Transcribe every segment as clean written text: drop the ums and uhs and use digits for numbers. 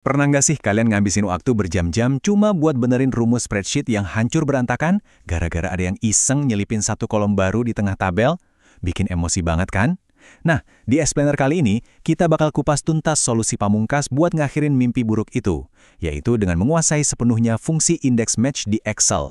Pernah nggak sih kalian ngabisin waktu berjam-jam cuma buat benerin rumus spreadsheet yang hancur berantakan gara-gara ada yang iseng nyelipin satu kolom baru di tengah tabel? Bikin emosi banget kan? Nah, di Explainer kali ini, kita bakal kupas tuntas solusi pamungkas buat ngakhirin mimpi buruk itu, yaitu dengan menguasai sepenuhnya fungsi index match di Excel.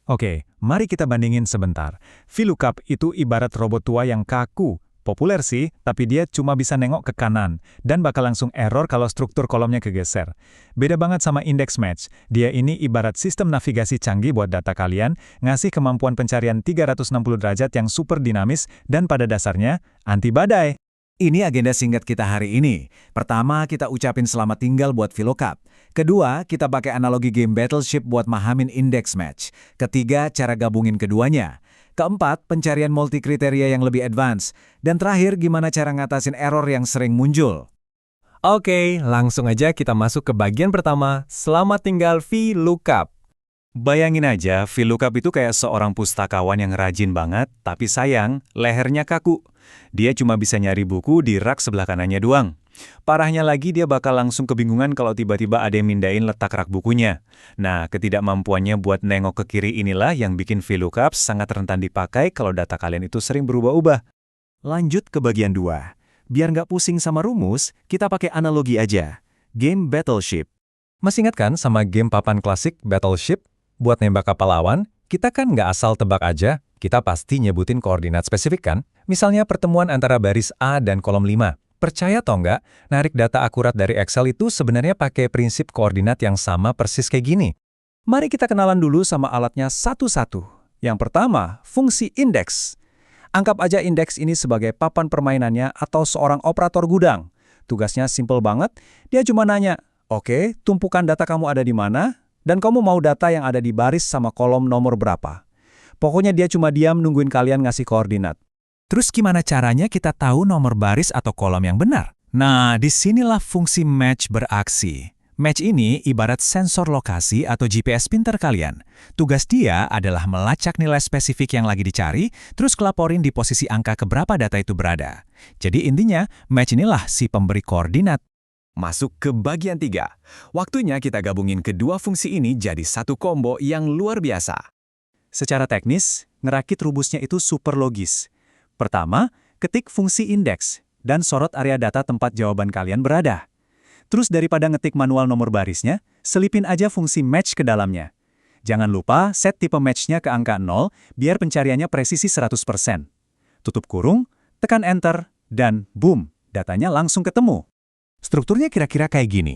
Oke, mari kita bandingin sebentar. VLOOKUP itu ibarat robot tua yang kaku. Populer sih, tapi dia cuma bisa nengok ke kanan, dan bakal langsung error kalau struktur kolomnya kegeser. Beda banget sama index match. Dia ini ibarat sistem navigasi canggih buat data kalian, ngasih kemampuan pencarian 360 derajat yang super dinamis, dan pada dasarnya, anti badai. Ini agenda singkat kita hari ini. Pertama, kita ucapin selamat tinggal buat VLOOKUP. Kedua, kita pakai analogi game Battleship buat mahamin index match. Ketiga, cara gabungin keduanya. Keempat, pencarian multi-kriteria yang lebih advance. Dan terakhir, gimana cara ngatasin error yang sering muncul. Oke, langsung aja kita masuk ke bagian pertama. Selamat tinggal VLOOKUP. Bayangin aja, VLOOKUP itu kayak seorang pustakawan yang rajin banget, tapi sayang, lehernya kaku. Dia cuma bisa nyari buku di rak sebelah kanannya doang. Parahnya lagi dia bakal langsung kebingungan kalau tiba-tiba ada yang mindahin letak rak bukunya. Nah, ketidakmampuannya buat nengok ke kiri inilah yang bikin VLOOKUP sangat rentan dipakai kalau data kalian itu sering berubah-ubah. Lanjut ke bagian 2. Biar nggak pusing sama rumus, kita pakai analogi aja. Game Battleship. Masih ingat kan sama game papan klasik Battleship? Buat nembak kapal lawan, kita kan nggak asal tebak aja, kita pasti nyebutin koordinat spesifik kan? Misalnya pertemuan antara baris A dan kolom 5. Percaya atau nggak, narik data akurat dari Excel itu sebenarnya pakai prinsip koordinat yang sama persis kayak gini. Mari kita kenalan dulu sama alatnya satu-satu. Yang pertama, fungsi indeks. Anggap aja indeks ini sebagai papan permainannya atau seorang operator gudang. Tugasnya simple banget, dia cuma nanya, oke, tumpukan data kamu ada di mana? Dan kamu mau data yang ada di baris sama kolom nomor berapa? Pokoknya dia cuma diam nungguin kalian ngasih koordinat. Terus gimana caranya kita tahu nomor baris atau kolom yang benar? Nah, disinilah fungsi match beraksi. Match ini ibarat sensor lokasi atau GPS pinter kalian. Tugas dia adalah melacak nilai spesifik yang lagi dicari, terus kelaporin di posisi angka keberapa data itu berada. Jadi intinya, match inilah si pemberi koordinat. Masuk ke bagian 3. Waktunya kita gabungin kedua fungsi ini jadi satu combo yang luar biasa. Secara teknis, ngerakit rumusnya itu super logis. Pertama, ketik fungsi indeks dan sorot area data tempat jawaban kalian berada. Terus daripada ngetik manual nomor barisnya, selipin aja fungsi match ke dalamnya. Jangan lupa set tipe match-nya ke angka 0 biar pencariannya presisi 100%. Tutup kurung, tekan enter, dan boom, datanya langsung ketemu. Strukturnya kira-kira kayak gini.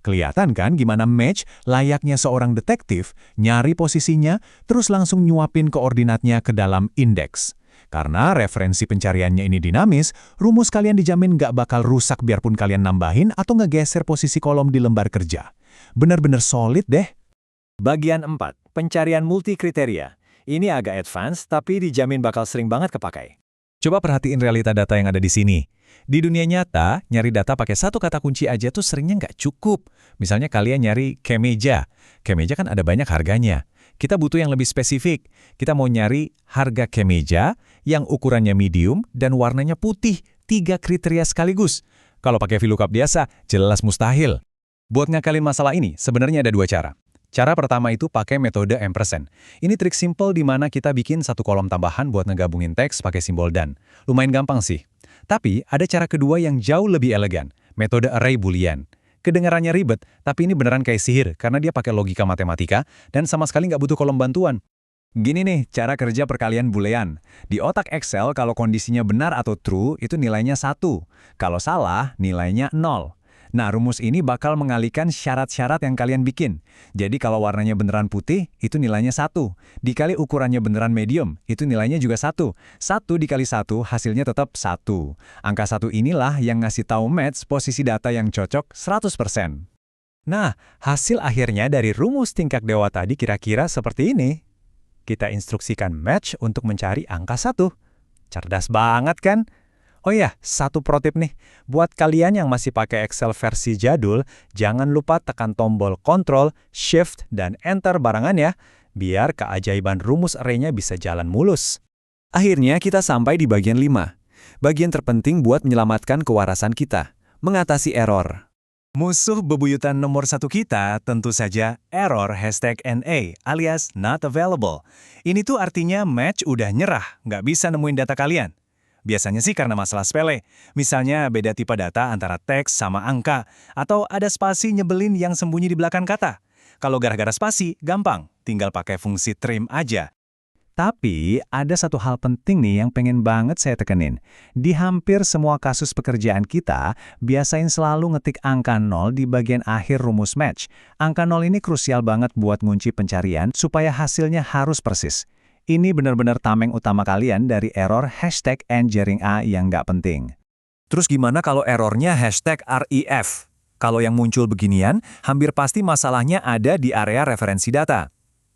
Kelihatan kan gimana match layaknya seorang detektif nyari posisinya terus langsung nyuapin koordinatnya ke dalam indeks. Karena referensi pencariannya ini dinamis, rumus kalian dijamin nggak bakal rusak biarpun kalian nambahin atau ngegeser posisi kolom di lembar kerja. Bener-bener solid deh. Bagian 4. Pencarian multi-kriteria. Ini agak advance, tapi dijamin bakal sering banget kepakai. Coba perhatiin realita data yang ada di sini. Di dunia nyata, nyari data pakai satu kata kunci aja tuh seringnya nggak cukup. Misalnya kalian nyari kemeja. Kemeja kan ada banyak harganya. Kita butuh yang lebih spesifik. Kita mau nyari harga kemeja yang ukurannya medium dan warnanya putih. 3 kriteria sekaligus. Kalau pakai VLOOKUP biasa, jelas mustahil. Buat ngakalin masalah ini, sebenarnya ada 2 cara. Cara pertama itu pakai metode ampersand. Ini trik simple di mana kita bikin satu kolom tambahan buat ngegabungin teks pakai simbol dan. Lumayan gampang sih. Tapi ada cara kedua yang jauh lebih elegan, metode array boolean. Kedengarannya ribet, tapi ini beneran kayak sihir karena dia pakai logika matematika dan sama sekali nggak butuh kolom bantuan. Gini nih, cara kerja perkalian boolean. Di otak Excel, kalau kondisinya benar atau true, itu nilainya 1. Kalau salah, nilainya 0. Nah, rumus ini bakal mengalihkan syarat-syarat yang kalian bikin. Jadi kalau warnanya beneran putih, itu nilainya 1. Dikali ukurannya beneran medium, itu nilainya juga 1. 1 dikali 1, hasilnya tetap 1. Angka 1 inilah yang ngasih tahu match posisi data yang cocok 100%. Nah, hasil akhirnya dari rumus tingkat dewa tadi kira-kira seperti ini. Kita instruksikan match untuk mencari angka 1. Cerdas banget kan? Oh iya, satu pro tip nih. Buat kalian yang masih pakai Excel versi jadul, jangan lupa tekan tombol Ctrl, Shift, dan Enter barengan ya, biar keajaiban rumus array-nya bisa jalan mulus. Akhirnya kita sampai di bagian 5. Bagian terpenting buat menyelamatkan kewarasan kita, mengatasi error. Musuh bebuyutan nomor satu kita tentu saja error #NA alias not available. Ini tuh artinya match udah nyerah, nggak bisa nemuin data kalian. Biasanya sih karena masalah sepele, misalnya beda tipe data antara teks sama angka, atau ada spasi nyebelin yang sembunyi di belakang kata. Kalau gara-gara spasi, gampang, tinggal pakai fungsi trim aja. Tapi ada satu hal penting nih yang pengen banget saya tekenin. Di hampir semua kasus pekerjaan kita, biasain selalu ngetik angka 0 di bagian akhir rumus match. Angka 0 ini krusial banget buat ngunci pencarian supaya hasilnya harus persis. Ini benar-benar tameng utama kalian dari error #N_A yang nggak penting. Terus gimana kalau errornya #REF? Kalau yang muncul beginian, hampir pasti masalahnya ada di area referensi data.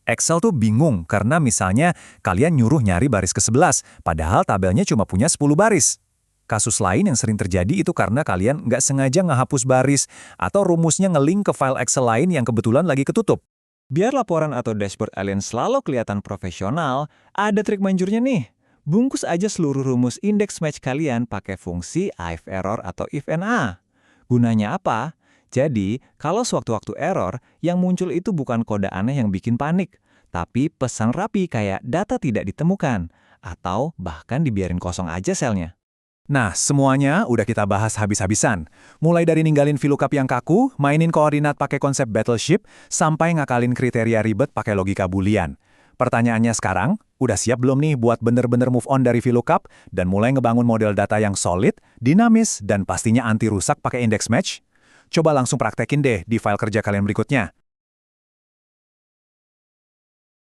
Excel tuh bingung karena misalnya kalian nyuruh nyari baris ke-11, padahal tabelnya cuma punya 10 baris. Kasus lain yang sering terjadi itu karena kalian nggak sengaja ngehapus baris atau rumusnya nge-link ke file Excel lain yang kebetulan lagi ketutup. Biar laporan atau dashboard kalian selalu kelihatan profesional, ada trik manjurnya nih. Bungkus aja seluruh rumus index match kalian pakai fungsi if error atau if NA. Gunanya apa? Jadi, kalau sewaktu-waktu error, yang muncul itu bukan kode aneh yang bikin panik, tapi pesan rapi kayak data tidak ditemukan, atau bahkan dibiarin kosong aja selnya. Nah, semuanya udah kita bahas habis-habisan. Mulai dari ninggalin VLOOKUP yang kaku, mainin koordinat pakai konsep battleship, sampai ngakalin kriteria ribet pakai logika boolean. Pertanyaannya sekarang, udah siap belum nih buat bener-bener move on dari VLOOKUP dan mulai ngebangun model data yang solid, dinamis, dan pastinya anti rusak pakai index match? Coba langsung praktekin deh di file kerja kalian berikutnya.